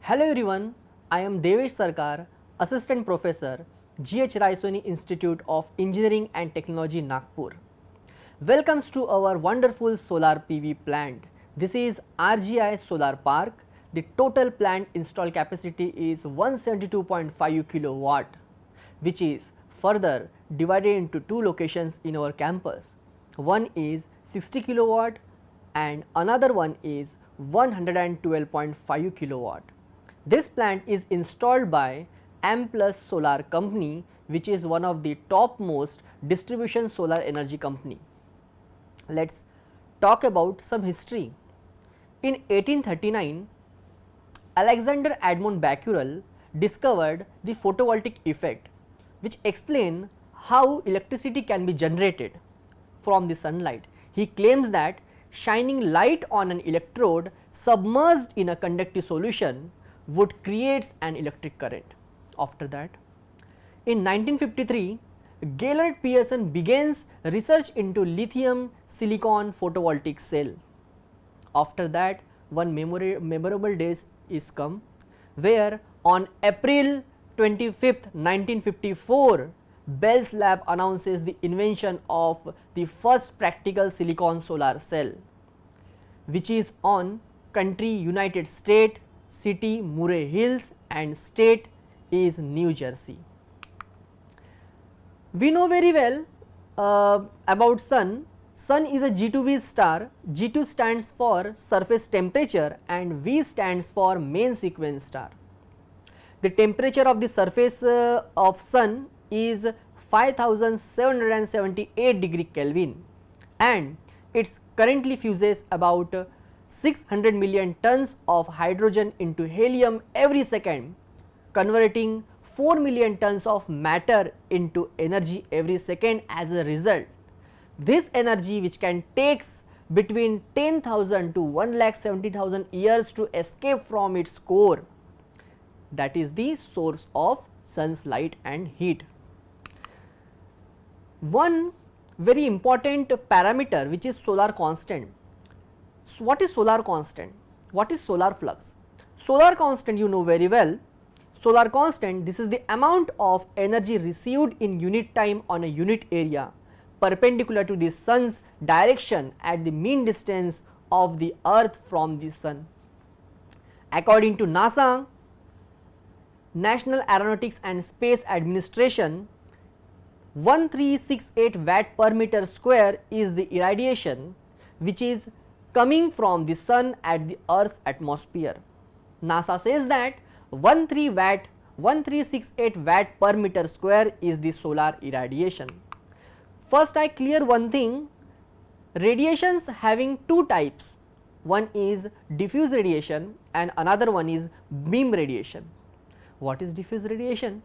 Hello everyone, I am Devesh Sarkar, Assistant Professor, GH Raisoni Institute of Engineering and Technology, Nagpur. Welcome to our wonderful solar PV plant. This is RGI Solar Park. The total plant installed capacity is 172.5 kilowatt, which is further divided into two locations in our campus. One is 60 kilowatt and another one is 112.5 kilowatt. This plant is installed by M Plus Solar Company, which is one of the topmost distribution solar energy company. Let us talk about some history. In 1839, Alexander Edmund Becquerel discovered the photovoltaic effect, which explain how electricity can be generated from the sunlight. He claims that shining light on an electrode submerged in a conductive solution would create an electric current. After that, in 1953, Gaillard Pearson begins research into lithium silicon photovoltaic cell. After that, one memorable day is come, where on April 25th, 1954, Bell's Lab announces the invention of the first practical silicon solar cell, which is on country United States, city Murray Hills and state is New Jersey. We know very well about Sun. Sun is a G2V star. G2 stands for surface temperature and V stands for main sequence star. The temperature of the surface of Sun is 5778 degree Kelvin and it currently fuses about 600 million tons of hydrogen into helium every second, converting 4 million tons of matter into energy every second as a result. This energy, which can take between 10,000 to 1,70,000 years to escape from its core, that is the source of sun's light and heat. One very important parameter, which is solar constant. So, what is solar constant? What is solar flux? Solar constant, you know very well. Solar constant, this is the amount of energy received in unit time on a unit area perpendicular to the sun's direction at the mean distance of the earth from the sun. According to NASA, National Aeronautics and Space Administration, 1368 watt per meter square is the irradiation which is coming from the sun at the earth's atmosphere. NASA says that 1368 watt per meter square is the solar irradiation. First, I clear one thing, radiations having two types, one is diffuse radiation and another one is beam radiation. What is diffuse radiation?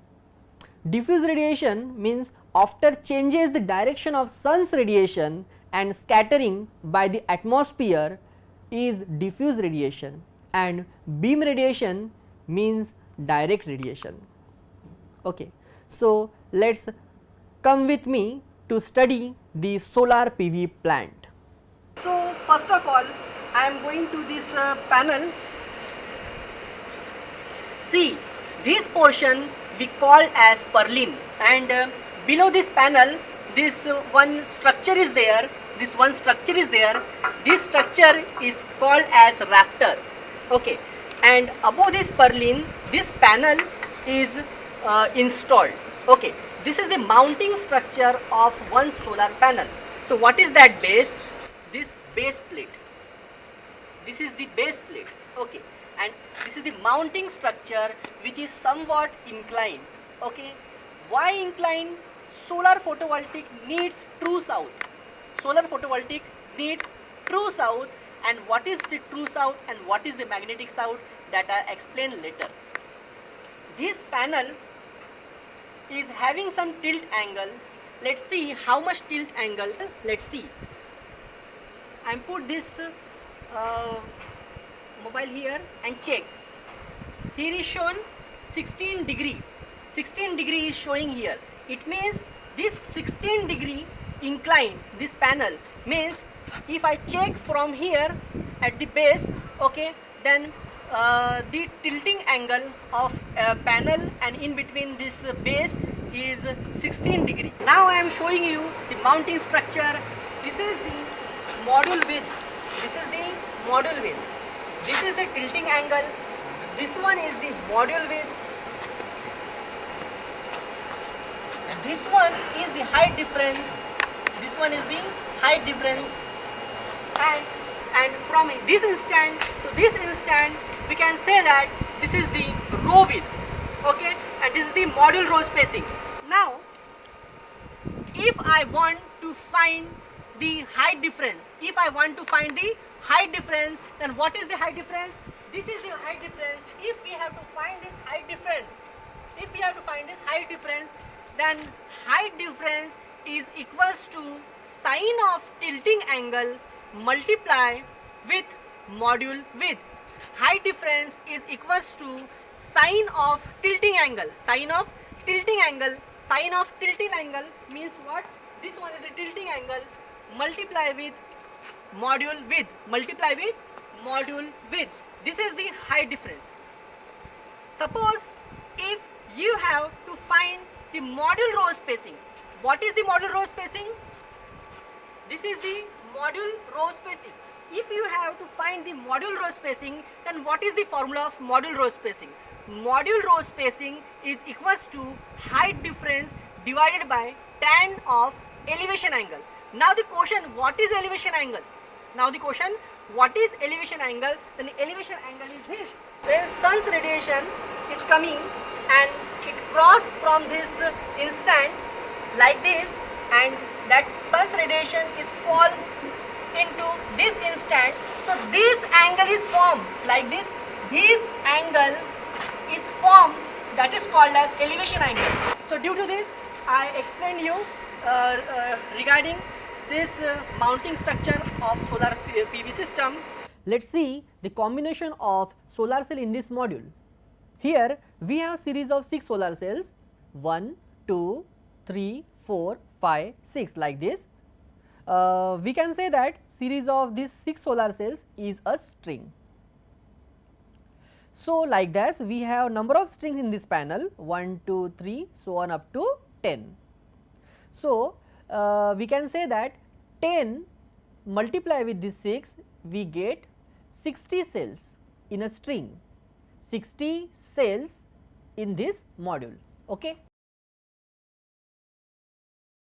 Diffuse radiation means after changes the direction of sun's radiation and scattering by the atmosphere is diffuse radiation, and beam radiation means direct radiation. Okay. So, let us come with me to study the solar PV plant. So, first of all, I am going to this panel. See, this portion we call as purlin, and below this panel this one structure is there, this structure is called as rafter. Okay. And above this purlin, this panel is installed. Okay. This is the mounting structure of one solar panel. So, what is that base? This base plate. This is the base plate. Okay. And this is the mounting structure which is somewhat inclined. Okay. Why inclined? Solar photovoltaic needs true south. Solar photovoltaic needs true south, and what is the true south and what is the magnetic south, that I explain later. This panel is having some tilt angle. Let's see how much tilt angle. Let's see. I put this mobile here and check. Here is shown 16 degree. 16 degree is showing here. It means this 16 degree incline, this panel means if I check from here at the base, okay, then the tilting angle of a panel and in between this base is 16 degree. Now I am showing you the mounting structure. This is the module width. This is the module width. This is the tilting angle. This one is the module width. This one is the height difference. This one is the height difference. And from this instant to this instant, we can say that this is the row width. Okay, and this is the module row spacing. Now, if I want to find the height difference, then what is the height difference? This is the height difference. If we have to find this height difference, then height difference is equals to sine of tilting angle multiply with module width. Height difference is equals to sine of tilting angle. Sine of tilting angle means what? This one is the tilting angle multiply with module width. This is the height difference. Suppose if you have to find the module row spacing. What is the module row spacing? This is the module row spacing. If you have to find the module row spacing, then what is the formula of module row spacing? Module row spacing is equals to height difference divided by tan of elevation angle. Now the question, what is elevation angle? Then the elevation angle is this. When sun's radiation is coming and it cross from this instant like this, and that sun's radiation is fall into this instant, so this angle is formed like this. This angle is formed, that is called as elevation angle. So due to this, I explained you regarding this mounting structure of solar PV system. Let's see the combination of solar cell in this module. Here we have series of 6 solar cells, 1, 2, 3, 4, 5, 6 like this. We can say that series of these 6 solar cells is a string. So like this we have number of strings in this panel 1, 2, 3 so on up to 10. So we can say that 10 multiply with this 6, we get 60 cells in a string, 60 cells in this module. Okay.